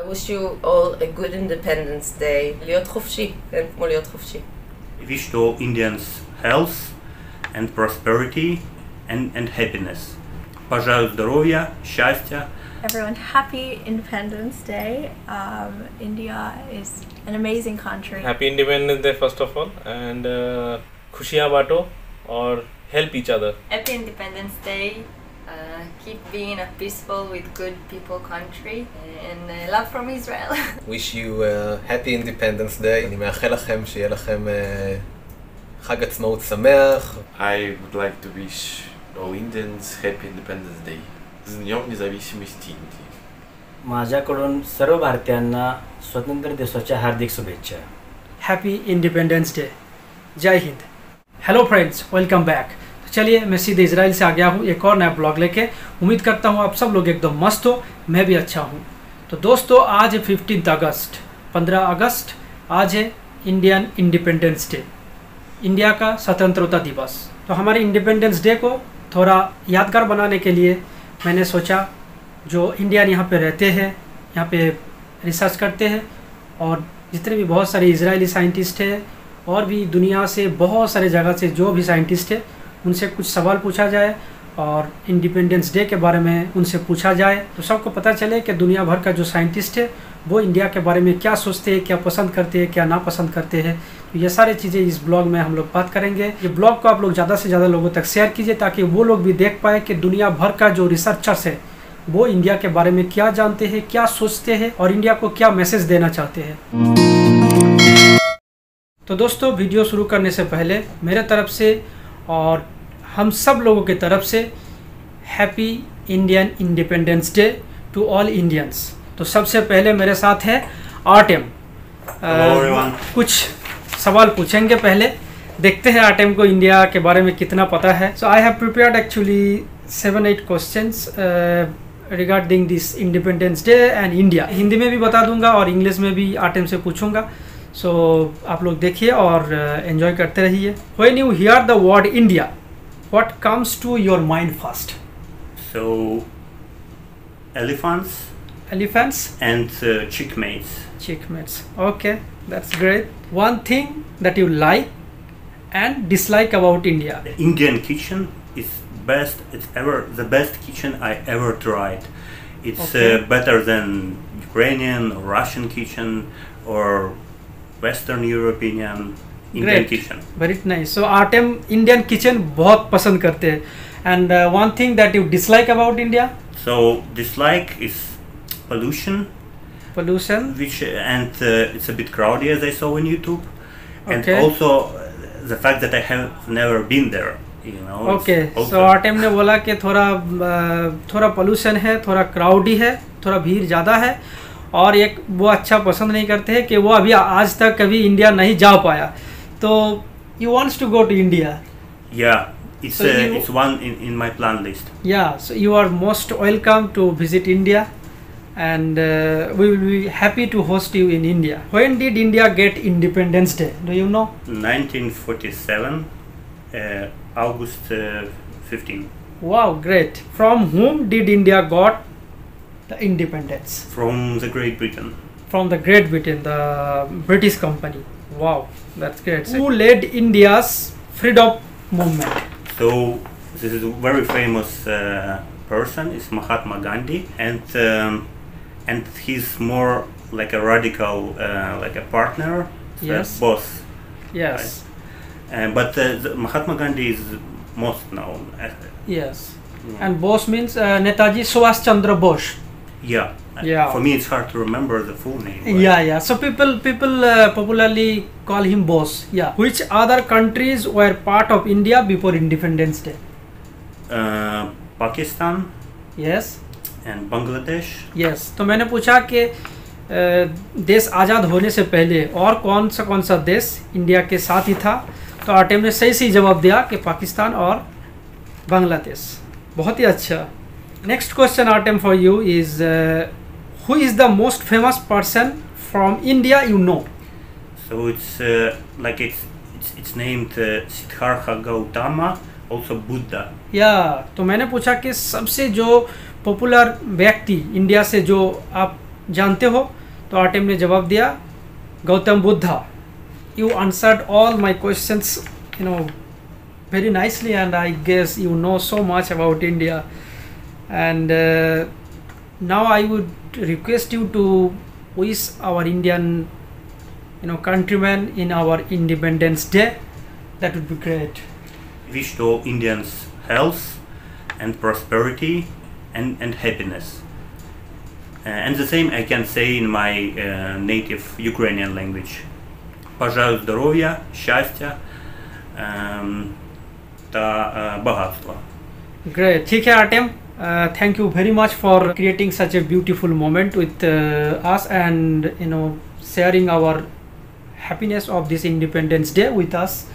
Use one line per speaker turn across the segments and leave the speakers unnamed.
I wish you all a good Independence Day. להיות חופשי, כן, כמו להיות חופשי.
I wish to Indians health and prosperity and happiness. Пожелаю здоровья, счастья.
Everyone, happy Independence Day. India is an amazing country.
Happy Independence Day first of all, and खुशियाँ बांटो और help each other.
Happy Independence Day. Keep being a peaceful with good people country and love from Israel.
Wish you happy Independence Day. אני מאחל לכם שיהיה לכם חג עצמאות שמח.
I would like to wish all Indians happy Independence Day. Z Dniem Niezależności Indii.
माझ्याकडून सर्व भारतीयांना स्वतंत्र दिवसाच्या हार्दिक शुभेच्छा.
Happy independence day. जय Hind. Hello friends, welcome back. तो चलिए, मैं सीधे इजराइल से आ गया हूँ एक और नया ब्लॉग लेके. उम्मीद करता हूँ आप सब लोग एकदम मस्त हो, मैं भी अच्छा हूँ. तो दोस्तों, आज है 15 अगस्त. आज है इंडियन इंडिपेंडेंस डे, इंडिया का स्वतंत्रता दिवस. तो हमारे इंडिपेंडेंस डे को थोड़ा यादगार बनाने के लिए मैंने सोचा, जो इंडियन यहाँ पे रहते हैं, यहाँ पे रिसर्च करते हैं, और जितने भी बहुत सारे इजरायली साइंटिस्ट हैं और भी दुनिया से बहुत सारे जगह से जो भी साइंटिस्ट है, उनसे कुछ सवाल पूछा जाए और इंडिपेंडेंस डे के बारे में उनसे पूछा जाए, तो सबको पता चले कि दुनिया भर का जो साइंटिस्ट है वो इंडिया के बारे में क्या सोचते हैं, क्या पसंद करते हैं, क्या नापसंद करते हैं. तो ये सारी चीज़ें इस ब्लॉग में हम लोग बात करेंगे. ये ब्लॉग को आप लोग ज़्यादा से ज़्यादा लोगों तक शेयर कीजिए, ताकि वो लोग भी देख पाए कि दुनिया भर का जो रिसर्चर्स है वो इंडिया के बारे में क्या जानते हैं, क्या सोचते हैं और इंडिया को क्या मैसेज देना चाहते हैं. तो दोस्तों, वीडियो शुरू करने से पहले मेरे तरफ से और हम सब लोगों की तरफ से happy Indian Independence Day to all Indians. तो सबसे पहले मेरे साथ है आर्टेम. कुछ सवाल पूछेंगे. पहले देखते हैं आर्टेम को इंडिया के बारे में कितना पता है. So I have prepared actually 7-8 questions regarding this independence day and India. Hindi में भी बता दूंगा और इंग्लिश में भी आर्टेम से पूछूंगा. सो आप लोग देखिए और एंजॉय करते रहिए. When you hear the word India, what comes to your mind first?
So elephants and
Chickmates. Okay, that's great. One thing that you like and dislike about India?
The Indian kitchen is best. It's the best kitchen I ever tried. It's
Okay.
Better than Ukrainian or Russian kitchen or Western European Indian
Great.
kitchen.
Very nice. So Artem Indian kitchen बहुत पसंद करते हैं. And one thing that you dislike about India?
So dislike is pollution, which and it's a bit crowded, as I saw on YouTube, and
Okay.
also the fact that I have never been there. You know.
Okay.
also-
So Artem ने बोला कि थोड़ा pollution है, थोड़ा crowdy है, थोड़ा भीड़ ज़्यादा है, और एक वो अच्छा पसंद नहीं करते हैं कि वो अभी आज तक कभी इंडिया नहीं जा पाया. तो you wants to go to India.
Yeah. It's
So you-
it's one in my plan list.
Yeah, so you are most welcome to visit India, and we will be happy to host you in India. When did India get Independence Day? Do you know?
1947, August 15.
Wow, great. From whom did India got the independence?
From the Great Britain.
From the Great Britain, the British company. Wow, that's great. Who led India's freedom movement?
So this is a very famous person. It's Mahatma Gandhi, and he's more like a radical, like a partner,
Yes.
boss.
Yes.
But Mahatma Gandhi is most known.
Yes. And Bose means Netaji Subhash Chandra Bose.
Yeah.
Yeah.
For me, it's hard to remember the full name. but-
Yeah. So people popularly call him Bose. Yeah. Which other countries were part of India before Independence Day?
Pakistan
Yes.
and Bangladesh.
Yes. तो मैंने पूछा कि देश आज़ाद होने से पहले और कौन सा देश इंडिया के साथ ही था. तो आर्टेम ने सही जवाब दिया कि पाकिस्तान और बांग्लादेश. बहुत ही अच्छा. Next question Artem for you is who is the most famous person from India you know?
So it's like it's named Siddhartha Gautama, also Buddha.
तो मैंने पूछा कि सबसे जो पॉपुलर व्यक्ति इंडिया से जो आप जानते हो? तो आर्टेम ने जवाब दिया Gautam Buddha. You answered all my questions, very nicely, and I guess you know so much about India. And now I would request you to wish our Indian countrymen in our Independence Day. That would be great.
Wish to all Indians health and prosperity and happiness. And the same I can say in my native Ukrainian language. Бажаю здоров'я, щастя та багатства.
Great. ठीक है Artem. Thank you very much for creating such a beautiful moment with us, and sharing our happiness of this Independence Day with us.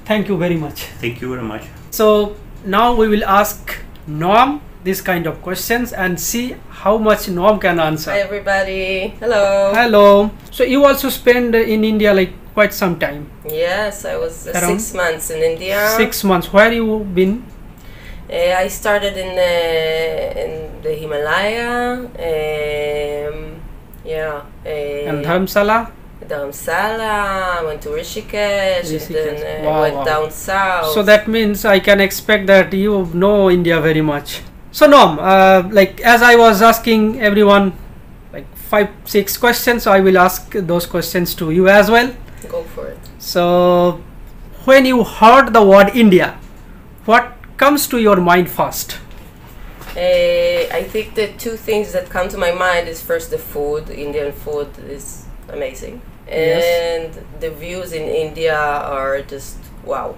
Thank you very much.
Thank you very much.
So now we will ask Noam this kind of questions and see how much Noam can answer.
Hi everybody. Hello.
Hello. So you also spend in India like quite some time.
Yes, I was 6 months in India.
6 months. Where you been?
I started in the Himalaya.
And Dharamsala?
Dharamsala. I went to Rishikesh. And then went down south.
So that means I can expect that you know India very much. So Noam, like as I was asking everyone like 5-6 questions, so I will ask those questions to you as well.
Go for it.
So when you heard the word India, what comes to your mind first?
I think the two things that come to my mind is first the food. Indian food is amazing. And the views in India are just wow.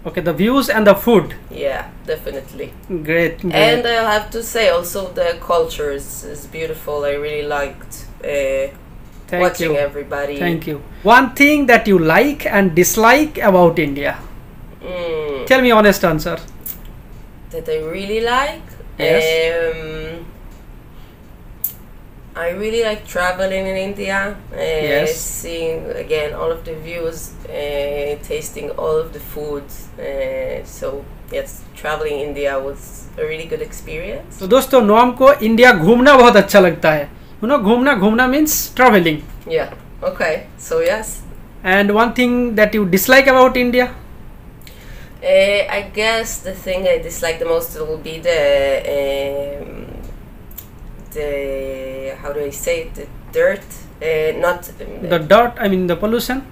Okay, the views and the food.
Yeah, definitely.
Great.
And I have to say also the culture is beautiful. I really liked watching everybody.
Thank you. One thing that you like and dislike about India? Tell me honest answer.
That I really like?
Yes.
I really like traveling in India, seeing again all of the views, tasting all of the foods. So yes, traveling in India was a really good experience.
तो दोस्तों नोम को India घूमना बहुत अच्छा लगता है. घूमना means traveling.
Yeah. Okay. So yes.
And one thing that you dislike about India?
I guess the thing I dislike the most will be the how do I say it? The dirt, not
the dirt. I mean the pollution.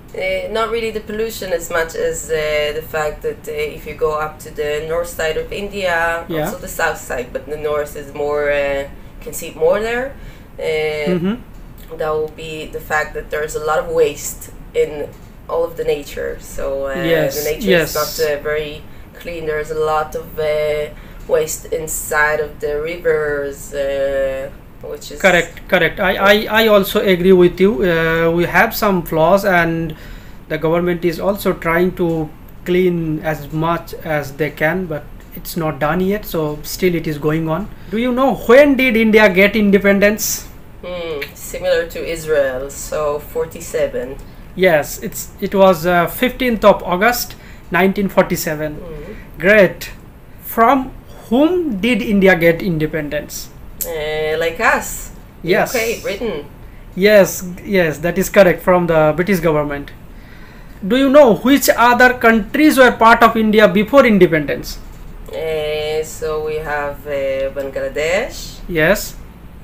Not really the pollution as much as the fact that if you go up to the north side of India, also the south side, but the north is more can see more there. That will be the fact that there's a lot of waste in all of the nature. So the nature is not very clean. There's a lot of waste inside of the rivers, which is
correct. I also agree with you. We have some flaws, and the government is also trying to clean as much as they can, but it's not done yet, so still it is going on. Do you know when did India get independence?
Similar to Israel, so 47.
Yes, it was 15th of August 1947. Great. From whom did India get independence?
Like us.
Yes.
Okay, Britain.
Yes, that is correct, from the British government. Do you know which other countries were part of India before independence?
So we have Bangladesh.
Yes.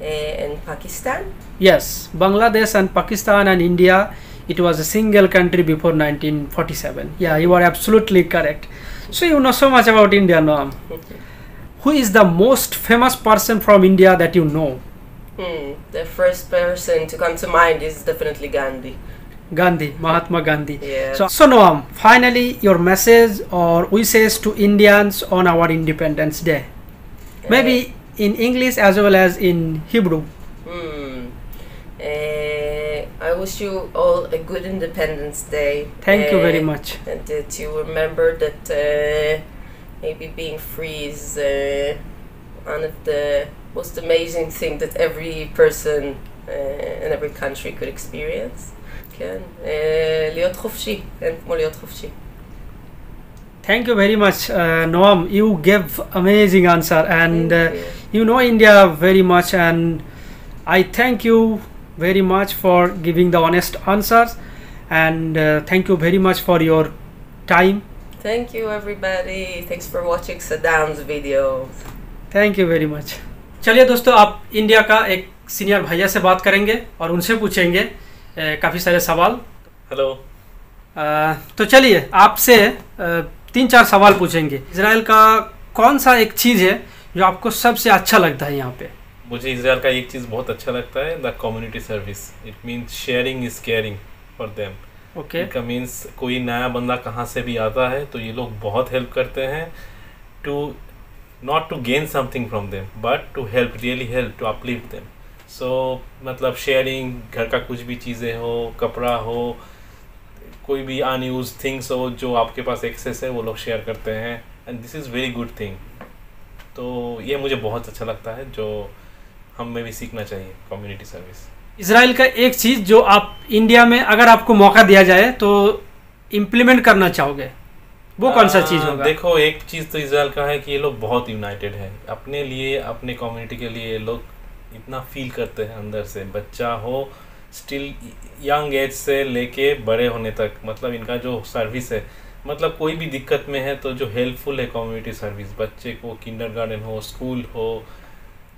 And Pakistan.
Yes, Bangladesh and Pakistan and India. It was a single country before 1947. Yeah, you are absolutely correct. So you know so much about India, Noam. Who is the most famous person from India that you know?
The first person to come to mind is definitely Gandhi.
Mahatma Gandhi.
Yeah.
So Noam, finally your message or wishes to Indians on our Independence Day. Maybe in English as well as in Hebrew.
I wish you all a good Independence Day.
Thank you very much.
And that you remember that maybe being free is one of the most amazing things that every person in every country could experience. להיות חופשי, אין כמו להיות חופשי.
Thank you very much, Noam. You gave amazing answer, and you know India very much, and I thank you very much for giving the honest answers, and thank you very much for your time.
Thank you everybody. Thanks for watching Saddam's videos.
Thank you very much. चलिए दोस्तों, आप India का एक senior भैया से बात करेंगे और उनसे पूछेंगे काफ़ी सारे सवाल।
हेलो।
तो चलिए आपसे 3-4 सवाल पूछेंगे। इजराइल का कौन सा एक चीज़ है जो आपको सबसे अच्छा लगता है यहाँ पे?
मुझे इजराइल का एक चीज़ बहुत अच्छा लगता है, the community service. It means sharing is caring for them.
Okay.
It means कोई नया बंदा कहाँ से भी आता है तो ये लोग बहुत हेल्प करते हैं, to not to gain something from them but to help, really help, to uplift them. So मतलब शेयरिंग, घर का कुछ भी चीज़ें हो, कपड़ा हो, कोई भी अनयूज थिंग्स हो जो आपके पास एक्सेस है, वो लोग शेयर करते हैं, and this is very good thing. तो ये मुझे बहुत अच्छा लगता है, जो हम में भी सीखना चाहिए, कम्युनिटी सर्विस।
इजराइल का एक चीज़ जो आप इंडिया में अगर आपको मौका दिया जाए तो इम्प्लीमेंट करना चाहोगे, वो कौन सा चीज़ होगा?
देखो, एक चीज़ तो इजराइल का है कि ये लोग बहुत यूनाइटेड है अपने लिए, अपने कम्युनिटी के लिए। ये लोग इतना फील करते हैं अंदर से, बच्चा हो स्टिल यंग एज से लेके बड़े होने तक, मतलब इनका जो सर्विस है, मतलब कोई भी दिक्कत में है तो जो हेल्पफुल है कम्युनिटी सर्विस, बच्चे को किंडरगार्टन हो, स्कूल हो,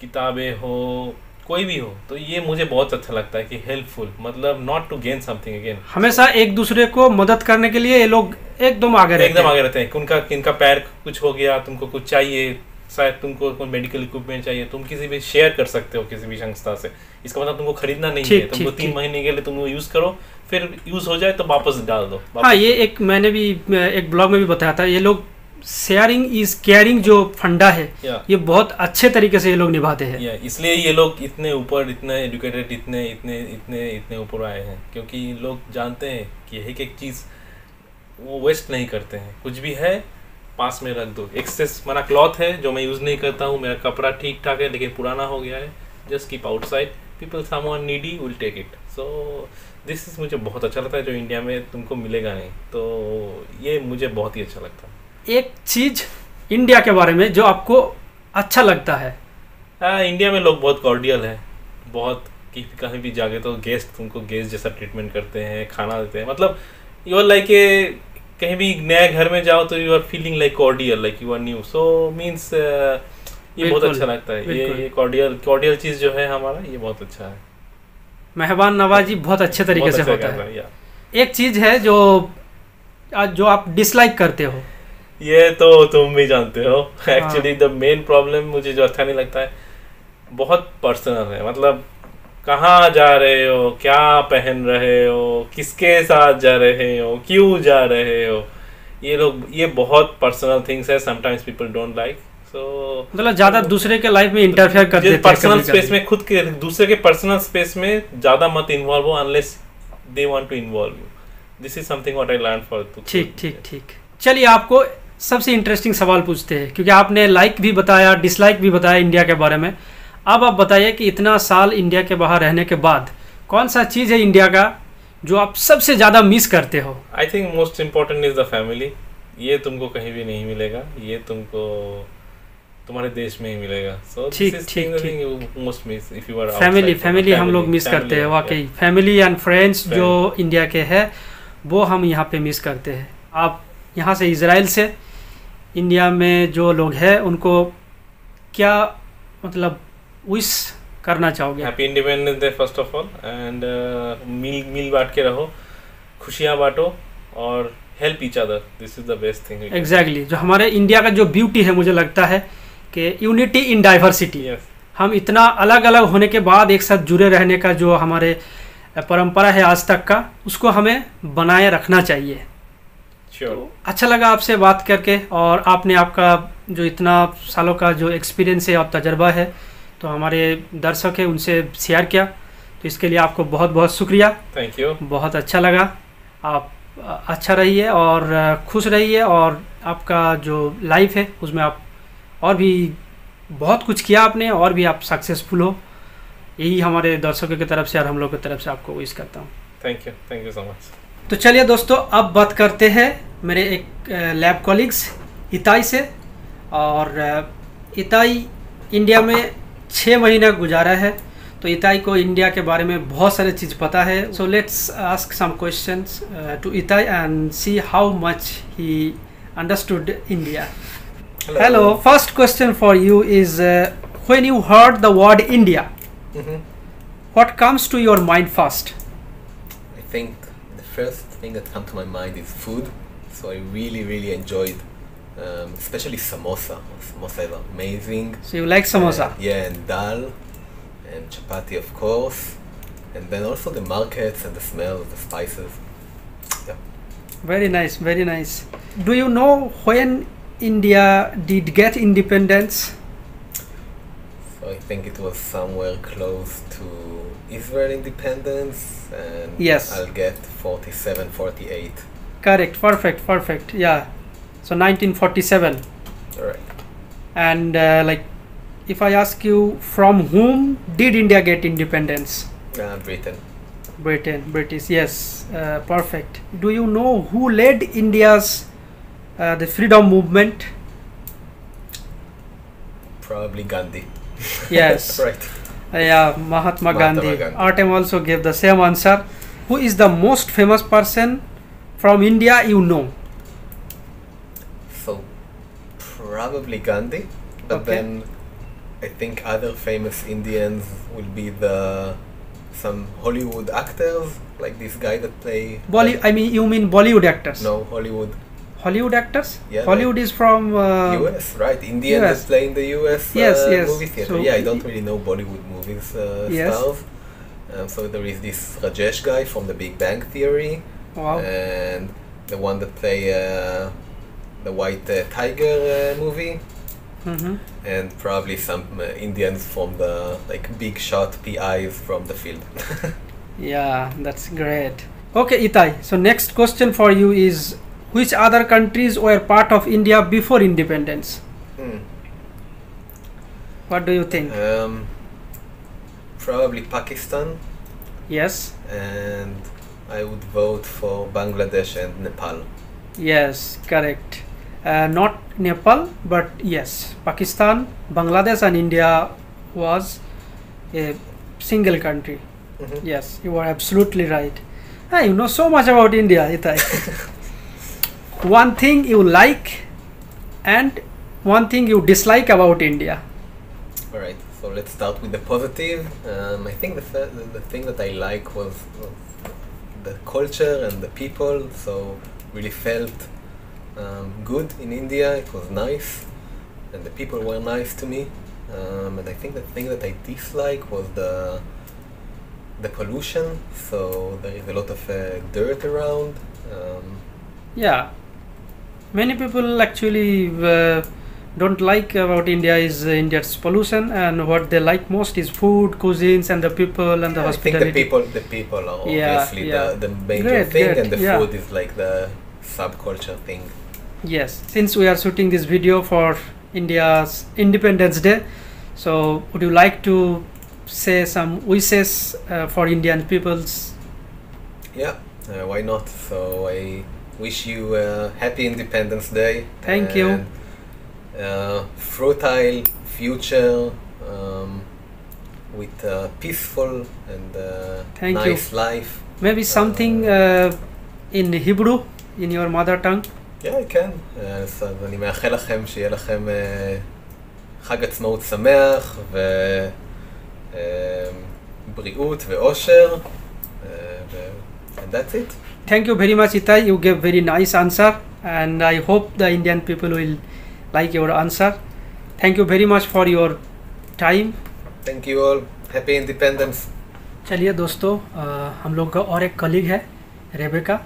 किताबें हो, कोई भी हो, तो ये मुझे बहुत अच्छा लगता है कि हेल्पफुल, मतलब not to gain something again.
हमेशा एक दूसरे को मदद करने के लिए ये लोग एकदम आगे रहते
हैं। इनका पैर कुछ हो गया, तुमको कुछ चाहिए, शायद तुमको कोई मेडिकल इक्विपमेंट चाहिए, तुम किसी भी शेयर कर सकते हो किसी भी संस्था से। इसका मतलब तुमको खरीदना नहीं है, तुमको 3 महीने के लिए तुम वो यूज करो, फिर यूज हो जाए तो वापस डाल दो।
हाँ, ये एक मैंने भी एक ब्लॉग में भी बताया था, ये लोग शेयरिंग इज केयरिंग जो फंडा है ये बहुत अच्छे तरीके से ये लोग निभाते हैं।
इसलिए ये लोग इतने ऊपर, इतने एजुकेटेड, इतने इतने इतने इतने ऊपर आए हैं, क्योंकि लोग जानते हैं कि एक एक चीज़ वो वेस्ट नहीं करते हैं। कुछ भी है पास में रख दो। एक्सेस मेरा क्लॉथ है जो मैं यूज़ नहीं करता हूँ, मेरा कपड़ा ठीक ठाक है लेकिन पुराना हो गया है, just keep outside, people someone needy will take it. So this is मुझे बहुत अच्छा लगता है, जो इंडिया में तुमको मिलेगा नहीं, तो ये मुझे बहुत ही अच्छा लगता है।
एक चीज़ इंडिया के बारे में जो आपको अच्छा लगता है?
इंडिया में लोग बहुत कॉर्डियल है, बहुत कहीं भी जाके तो गेस्ट तुमको गेस्ट जैसा ट्रीटमेंट करते हैं, खाना देते हैं, मतलब यू आर लाइक ए, कहीं भी नए घर में जाओ तो you are feeling like cordial, like you are new. So means ये बहुत अच्छा लगता है, ये कॉर्डियल चीज़ जो है हमारा, ये बहुत अच्छा है।
मेहमान नवाजी बहुत अच्छे तरीके से होता है। एक चीज़ है जो आप डिसलाइक करते हो?
ये तो तुम भी जानते हो। एक्चुअली द मेन प्रॉब्लम मुझे जो अच्छा नहीं लगता है, बहुत पर्सनल है, मतलब कहाँ जा रहे हो, क्या पहन रहे हो, किसके साथ जा रहे हो, क्यों जा रहे हो, ये बहुत पर्सनल थिंग्स है। समटाइम्स पीपल डोंट लाइक, सो
मतलब ज़्यादा दूसरे के लाइफ में इंटरफेयर कर देते हैं।
पर्सनल स्पेस में, खुद के दूसरे के पर्सनल स्पेस में ज़्यादा मत इन्वॉल्व हो unless they want to involve you. This is something what I learn for.
ठीक। चलिए आपको सबसे इंटरेस्टिंग सवाल पूछते हैं, क्योंकि आपने लाइक भी बताया, डिसलाइक भी बताया इंडिया के बारे में। अब आप बताइए कि इतना साल इंडिया के बाहर रहने के बाद कौन सा चीज़ है इंडिया का जो आप सबसे ज़्यादा मिस करते हो?
I think most important is the family. ये तुमको कहीं भी नहीं मिलेगा, ये तुमको तुम्हारे देश में ही मिलेगा। सो
फैमिली हम लोग मिस करते हैं वाकई। फैमिली एंड फ्रेंड्स जो इंडिया के हैं वो हम यहाँ पे मिस करते हैं। आप यहाँ से इजराइल से इंडिया में जो लोग हैं उनको क्या मतलब विश करना चाहोगे?
Happy independence day first of all, and मिल बांट के रहो, खुशियाँ बांटो और help each other. This is the best thing.
Exactly, जो हमारे इंडिया का जो ब्यूटी है, मुझे लगता है कि यूनिटी इन डाइवर्सिटी। हम इतना अलग अलग होने के बाद एक साथ जुड़े रहने का जो हमारे परंपरा है आज तक का, उसको हमें बनाए रखना चाहिए। तो अच्छा लगा आपसे बात करके, और आपने आपका जो इतना सालों का जो एक्सपीरियंस है और तजर्बा है तो हमारे दर्शक है उनसे शेयर किया, तो इसके लिए आपको बहुत बहुत शुक्रिया।
थैंक यू,
बहुत अच्छा लगा। आप अच्छा रहिए और खुश रहिए, और आपका जो लाइफ है उसमें आप और भी बहुत कुछ किया आपने, और भी आप सक्सेसफुल हो, यही हमारे दर्शकों की तरफ से और हम लोग की तरफ से आपको विश करता हूँ।
Thank you so much.
तो चलिए दोस्तों, अब बात करते हैं मेरे एक लैब कॉलीग्स इताई से। और इताई इंडिया में 6 महीना गुजारा है, तो इताई को इंडिया के बारे में बहुत सारे चीज़ पता है. So let's ask some questions to Itai and see how much he understood India. Hello. First question for you is when you heard the word India, what comes to your mind first?
I think the first thing that comes to my mind is food. So I really enjoyed, especially samosa. Samosa is amazing.
So you like samosa?
Yeah, and dal, and chapati of course, and then also the markets and the smells, the spices. Yeah.
Very nice, very nice. Do you know when India did get independence?
So I think it was somewhere close to Israel independence, and
yes,
I'll get 47, 48.
Correct, perfect, yeah. So 1947.
Right.
And like, if I ask you, from whom did India get independence?
Britain.
British, yes, perfect. Do you know who led India's the freedom movement?
Probably Gandhi.
Yes.
Right.
Yeah, Mahatma Gandhi. Artem also gave the same answer. Who is the most famous person from India you know?
So probably Gandhi, but then I think other famous Indians will be some Hollywood actors, like this guy that play.
You mean Bollywood actors?
No, Hollywood.
Hollywood actors?
Yeah.
Hollywood is from
US, right? Indians that play in the US
yes.
movie theater. So I don't really know Bollywood movies stars. So there is this Rajesh guy from The Big Bang Theory.
Wow.
And the one that play the White Tiger movie. And probably some Indians from the big shot PIs from the field.
Yeah, that's great. Okay, Itai. So next question for you is, which other countries were part of India before independence? What do you think?
Probably Pakistan.
Yes.
And I would vote for Bangladesh and Nepal.
Yes, correct. Not Nepal, but yes, Pakistan, Bangladesh and India was a single country. Yes, you are absolutely right. You know so much about India, Itai. One thing you like and one thing you dislike about India.
Alright, so let's start with the positive. I think the thing that I like was the culture and the people, so really felt good in India. It was nice and the people were nice to me, and I think the thing that I dislike was the pollution, so there is a lot of dirt around.
Yeah, many people actually don't like about India is India's pollution, and what they like most is food, cuisines, and the people and the hospitality.
I think the people are obviously the major thing, and the food is like the subculture thing.
Yes, since we are shooting this video for India's Independence Day, so would you like to say some wishes for Indian peoples?
Yeah, why not? So I wish you a happy Independence Day.
Thank you.
Fertile future with a peaceful and nice life.
Maybe something in Hebrew, in your mother tongue?
Yeah, I can. אז אני מאחל לכם שיהיה לכם חג עצמאות שמח ובריאות ואושר. And that's it.
Thank you very much, Itai. You gave very nice answer, and I hope the Indian people will like your answer. Thank you very much for your time.
Thank you all. Happy Independence.
चलिए दोस्तों, हम लोग का और एक colleague है Rebecca.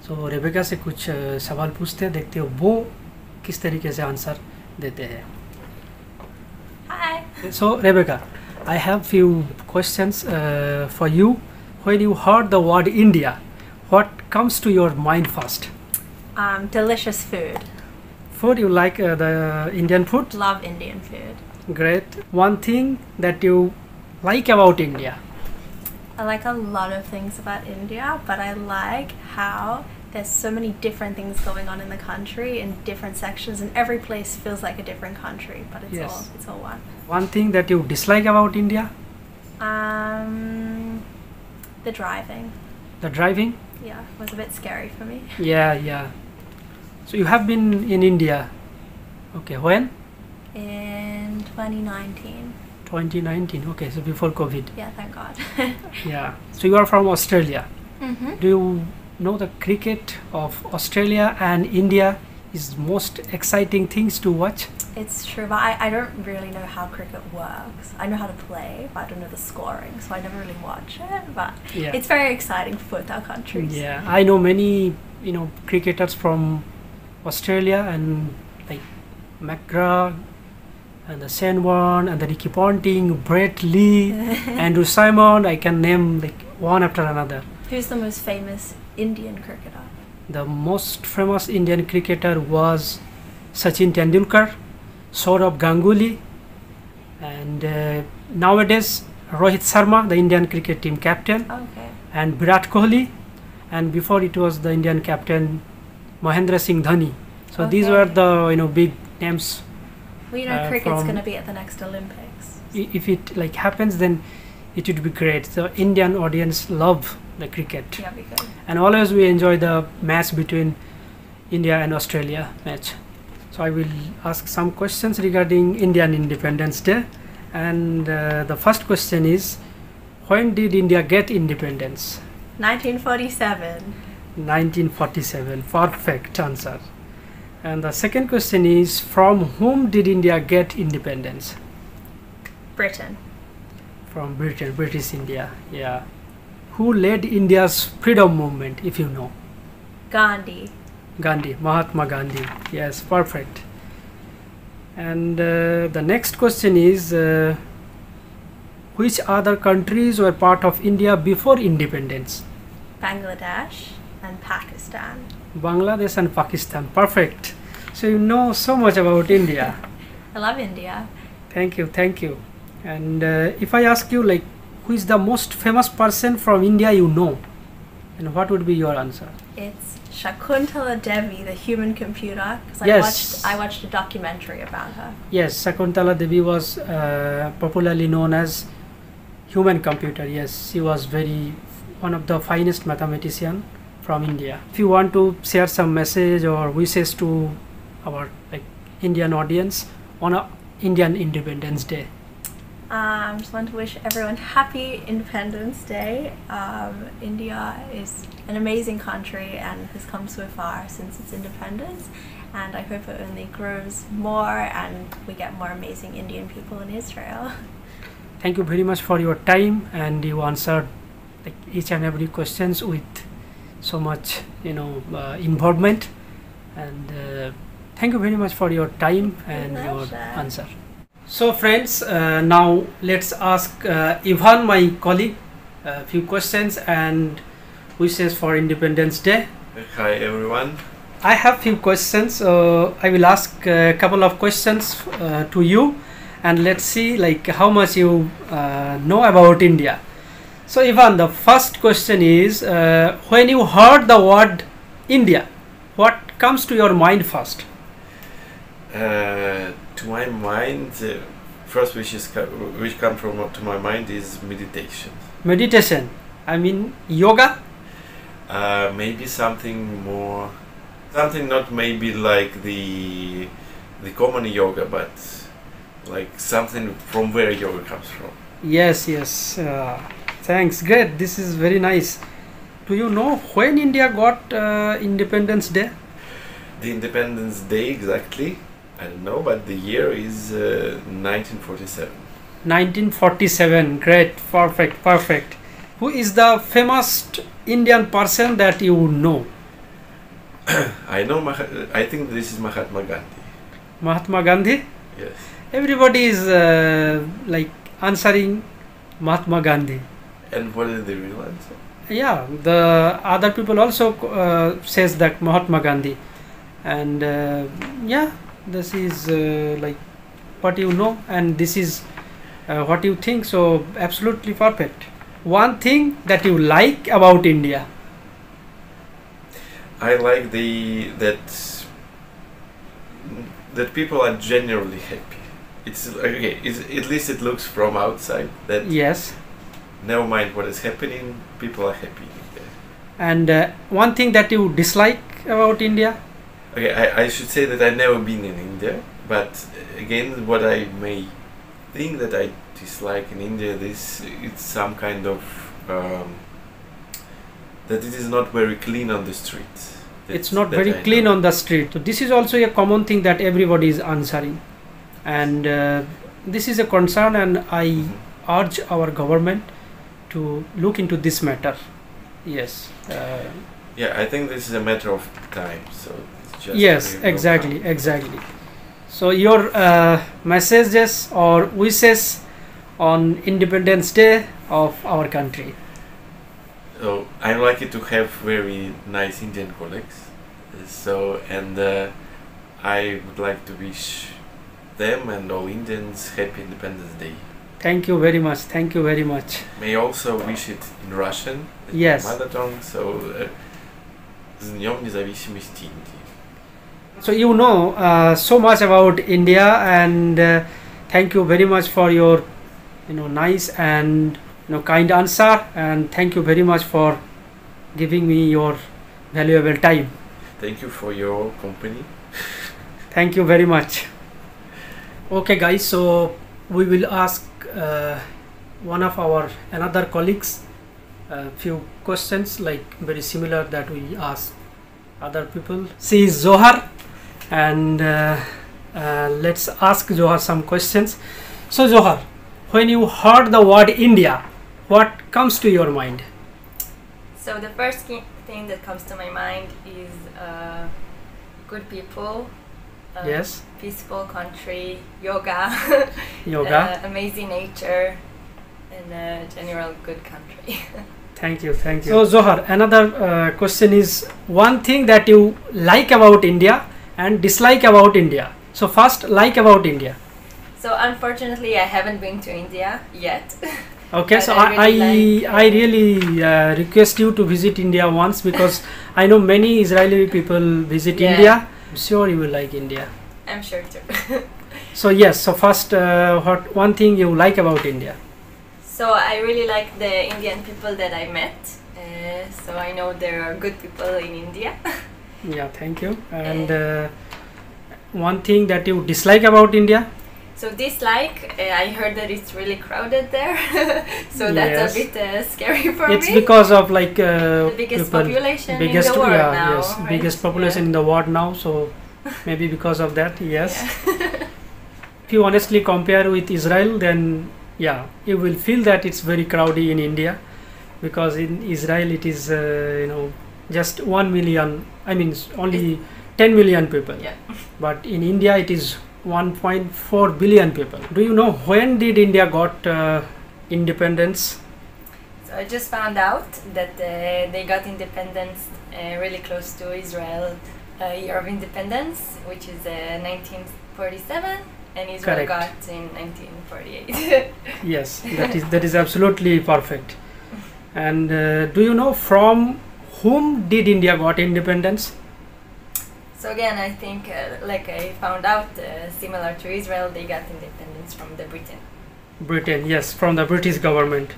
तो Rebecca से कुछ सवाल पूछते हैं, देखते हो वो किस तरीके से आंसर देते हैं.
Hi.
So Rebecca, I have few questions for you. When you heard the word India, what comes to your mind first?
Delicious food.
Food, you like the Indian food?
Love Indian food.
Great. One thing that you like about India?
I like a lot of things about India, but I like how there's so many different things going on in the country in different sections, and every place feels like a different country, but it's all one.
One thing that you dislike about India?
The driving.
The driving?
Yeah, was a bit scary for me.
Yeah. So you have been in India. Okay, when?
In 2019.
2019. Okay, so before COVID.
Yeah, thank God.
Yeah. So you are from Australia.
Mm-hmm.
Do you know the cricket of Australia and India is most exciting things to watch?
It's true, but I don't really know how cricket works. I know how to play, but I don't know the scoring, so I never really watch it. But
Yeah.
it's very exciting for both our countries.
Yeah, I know many, cricketers from Australia and like McGrath and the Shane and the Ricky Ponting, Brett Lee, Andrew Simon. I can name like one after another.
Who's the most famous Indian cricketer?
The most famous Indian cricketer was Sachin Tendulkar, Saurabh Ganguly, and nowadays Rohit Sharma, the Indian cricket team captain,
Okay.
and Virat Kohli, and before it was the Indian captain Mahendra Singh Dhoni. So these were the big names.
Well, cricket's
from-
going to be at the next Olympics.
If it like happens, then it would be great. The Indian audience love the cricket,
Yeah, we good.
and always we enjoy the match between India and Australia match. So I will ask some questions regarding Indian Independence Day, and the first question is, when did India get independence?
1947.
1947. Perfect answer. And the second question is, from whom did India get independence?
Britain.
From Britain, British India. Yeah. Who led India's freedom movement, if you know?
Gandhi.
Gandhi, Mahatma Gandhi. Yes, perfect. And the next question is, which other countries were part of India before independence?
Bangladesh and Pakistan.
Bangladesh and Pakistan. Perfect. So you know so much about India.
I love India.
Thank you. And if I ask you, like, who is the most famous person from India you know, and what would be your answer?
It's Shakuntala Devi, the human computer, because
Yes.
I watched a documentary about her.
Yes, Shakuntala Devi was popularly known as human computer. Yes, she was one of the finest mathematician from India. If you want to share some message or wishes to our Indian audience on a Indian Independence Day.
Just want to wish everyone happy Independence Day. India is an amazing country and has come so far since its independence, and I hope it only grows more and we get more amazing Indian people in Israel.
Thank you very much for your time, and you answered each and every questions with so much involvement, and thank you very much for your time and your answer. So friends, now let's ask Ivan, my colleague, a few questions and wishes for Independence Day.
Hi everyone.
I have few questions, so I will ask a couple of questions to you, and let's see how much you know about India. So Ivan, the first question is, when you heard the word India, what comes to your mind first?
To my mind, first which come to my mind is meditation.
Meditation. I mean yoga.
Maybe something not maybe like the common yoga, but like something from where yoga comes from.
Yes. Thanks. Great. This is very nice. Do you know when India got Independence Day?
The Independence Day exactly, I don't know, but the year is 1947.
1947. Great. Perfect. Who is the famous Indian person that you know?
I think this is Mahatma Gandhi.
Mahatma Gandhi?
Yes.
Everybody is answering Mahatma Gandhi.
And what is the real answer?
Yeah, the other people also says that Mahatma Gandhi, and this is what you know, and this is what you think. So absolutely perfect. One thing that you like about India?
I like that people are genuinely happy. It's okay. At least it looks from outside that
Yes.
never mind what is happening, people are happy in India.
And one thing that you dislike about India?
Okay, I should say that I've never been in India, but again, what I may think that I dislike in India, it's some kind of that it is not very clean on the streets.
It's not very clean on the street. So this is also a common thing that everybody is answering, and this is a concern, and I urge our government to look into this matter. Yes.
Yeah, I think this is a matter of time. So it's just
yes, exactly. So your messages or wishes on Independence Day of our country?
So I'm lucky to have very nice Indian colleagues. So I would like to wish them and all Indians happy Independence Day.
Thank you very much. Thank you very much.
May also wish it in Russian.
Yes.
Mother tongue. So с Днем Независимости Индии.
So you know so much about India, and thank you very much for your nice and kind answer, and thank you very much for giving me your valuable time.
Thank you for your company.
Thank you very much. Okay guys, so we will ask one of our another colleagues a few questions like very similar that we ask other people. She is Zohar, and let's ask Zohar some questions. So Zohar, when you heard the word India, what comes to your mind?
So the first thing that comes to my mind is good people,
yes,
peaceful country, yoga, amazing nature, and a general good country.
Thank you. So Zohar, another question is one thing that you like about India and dislike about India. So first, like about India.
So unfortunately, I haven't been to India yet.
Okay, so I really request you to visit India once, because I know many Israeli people visit India. I'm sure you will like India.
I'm sure too.
So yes, so first, what one thing you like about India?
So I really like the Indian people that I met. So I know there are good people in India.
Yeah, thank you. And one thing that you dislike about India?
So dislike, I heard that it's really crowded there. So that's a bit scary for me.
It's because of like
the biggest population in the world now.
Yes, right? Biggest population in the world now. So maybe because of that, yes. If you honestly compare with Israel, then you will feel that it's very crowded in India, because in Israel it is just 1 million. I mean only 10 million people. Yeah. But in India it is 1.4 billion people. Do you know when did India got independence?
So I just found out that they got independence really close to Israel year of independence, which is 1947, and Israel got in 1948.
Yes, that is absolutely perfect. And do you know from whom did India got independence?
So again, I think, like I found out, similar to Israel, they got independence from the Britain.
Britain, yes, from the British government.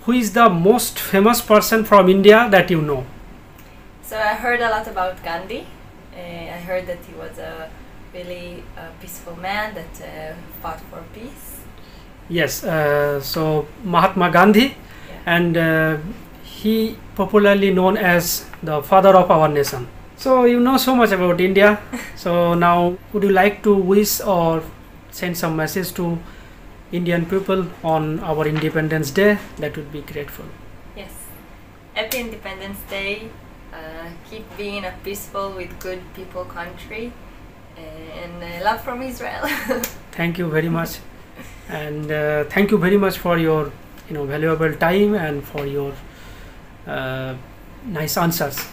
Who is the most famous person from India that you know?
So I heard a lot about Gandhi. I heard that he was a really peaceful man that fought for peace.
Yes, so Mahatma Gandhi, and he popularly known as the father of our nation. So you know so much about India. So now would you like to wish or send some message to Indian people on our Independence Day? That would be grateful.
Yes. Happy Independence Day. Keep being a peaceful with good people country, and love from Israel.
Thank you very much, and thank you very much for your valuable time and for your nice answers.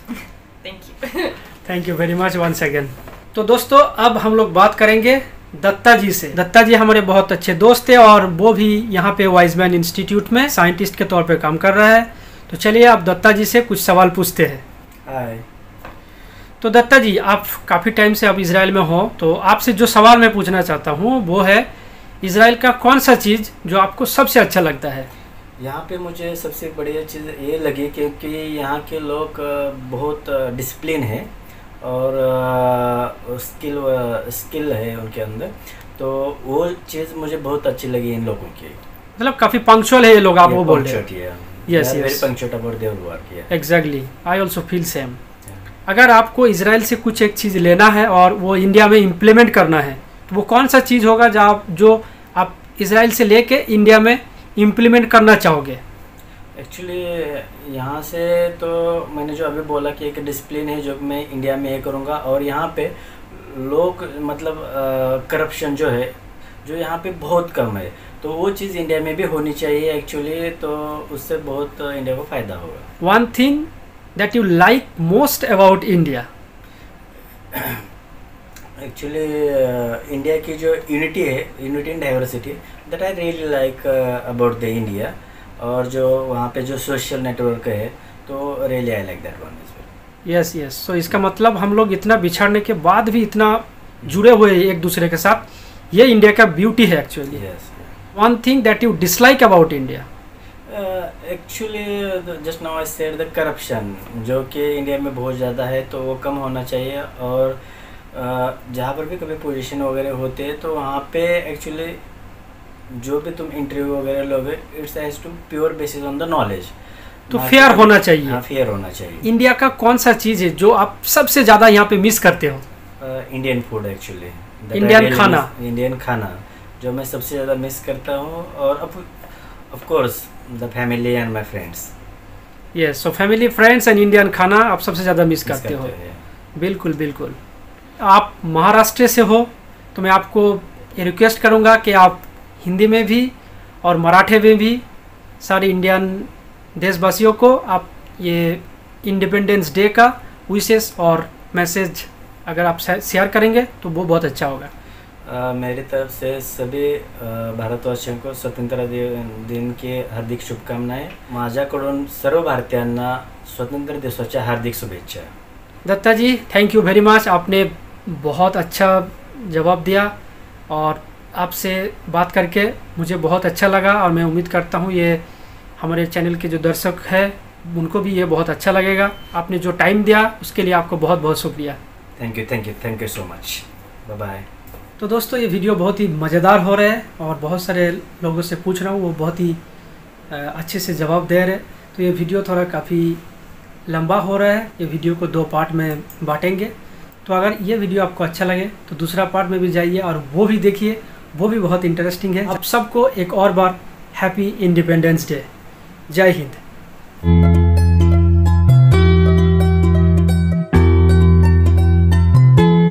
Thank you.
Thank you very much once again. तो दोस्तों अब हम लोग बात करेंगे दत्ता जी से। दत्ता जी हमारे बहुत अच्छे दोस्त थे और वो भी यहाँ पे वाइजमैन इंस्टीट्यूट में साइंटिस्ट के तौर पे काम कर रहा है। तो चलिए आप दत्ता जी से कुछ सवाल पूछते हैं।
हाय।
तो दत्ता जी आप काफ़ी टाइम से आप इजराइल में हो, तो आपसे जो सवाल मैं पूछना चाहता हूँ वो है इजराइल का कौन सा चीज़ जो आपको सबसे अच्छा लगता है?
यहाँ पे मुझे सबसे बढ़िया चीज़ ये लगी क्योंकि यहाँ के लोग बहुत डिसिप्लिन है और स्किल है उनके अंदर, तो वो चीज़ मुझे बहुत अच्छी लगी इन लोगों की।
मतलब काफ़ी पंक्चुअल है ये लोग, आप वो बोल रहे हैं।
Yes, very punctual about their work.
Exactly, I also feel same. अगर आपको इजराइल से कुछ एक चीज़ लेना है और वो इंडिया में इम्प्लीमेंट करना है, तो वो कौन सा चीज़ होगा जो आप इजराइल से लेके इंडिया में इम्प्लीमेंट करना चाहोगे?
एक्चुअली यहाँ से तो मैंने जो अभी बोला कि एक डिसिप्लिन है जो मैं इंडिया में ये करूँगा, और यहाँ पे लोग मतलब करप्शन जो है जो यहाँ पे बहुत कम है, तो वो चीज़ इंडिया में भी होनी चाहिए एक्चुअली, तो उससे बहुत इंडिया को फ़ायदा होगा।
One thing that you like most about India?
Actually India की जो यूनिटी है, unity and diversity, that I really like about the India, और जो वहाँ पे जो सोशल नेटवर्क है, तो really I like that one as well.
Yes yes, so इसका मतलब हम लोग इतना बिछड़ने के बाद भी इतना जुड़े हुए हैं एक दूसरे के साथ, ये इंडिया का ब्यूटी है actually. One thing that you dislike about India?
Actually just now I said the corruption, जो कि इंडिया में बहुत ज़्यादा है, तो वो कम होना चाहिए, और जहाँ पर भी कभी पोजीशन वगैरह होते हैं तो वहाँ पे एक्चुअली जो भी तुम इंटरव्यू वगैरह लोगे, it's has to pure basis on the knowledge,
तो फेयर होना चाहिए।
हाँ, फेयर होना चाहिए।
इंडिया का कौन सा चीज़ है जो आप सबसे ज़्यादा यहाँ पे मिस करते हो?
इंडियन फूड एक्चुअली, इंडियन खाना जो मैं सबसे ज़्यादा मिस करता हूँ, और of course the family and my friends.
Yes, so family, friends and Indian खाना आप सबसे ज़्यादा मिस करते हो। बिल्कुल बिल्कुल। आप महाराष्ट्र से हो तो मैं आपको ये रिक्वेस्ट करूँगा कि आप हिंदी में भी और मराठी में भी सारे इंडियन देशवासियों को आप ये इंडिपेंडेंस डे का विशेष और मैसेज अगर आप शेयर करेंगे तो वो बहुत अच्छा होगा।
मेरी तरफ से सभी भारतवासियों को स्वतंत्र दिन की हार्दिक शुभकामनाएं। माझ्याकडून सर्व भारतीयांना स्वतंत्र दिवसाच्या हार्दिक शुभेच्छा।
दत्ता जी, थैंक यू वेरी मच, आपने बहुत अच्छा जवाब दिया और आपसे बात करके मुझे बहुत अच्छा लगा, और मैं उम्मीद करता हूँ ये हमारे चैनल के जो दर्शक हैं उनको भी ये बहुत अच्छा लगेगा। आपने जो टाइम दिया उसके लिए आपको बहुत बहुत शुक्रिया।
Thank you so much. Bye bye.
तो दोस्तों, ये वीडियो बहुत ही मज़ेदार हो रहा है और बहुत सारे लोगों से पूछ रहा हूँ, वो बहुत ही अच्छे से जवाब दे रहे हैं। तो ये वीडियो थोड़ा काफ़ी लंबा हो रहा है, ये वीडियो को 2 पार्ट में बांटेंगे। तो अगर ये वीडियो आपको अच्छा लगे तो दूसरा पार्ट में भी जाइए और वो भी देखिए, वो भी बहुत इंटरेस्टिंग है। आप सबको एक और बार हैप्पी इंडिपेंडेंस डे। जय हिंद।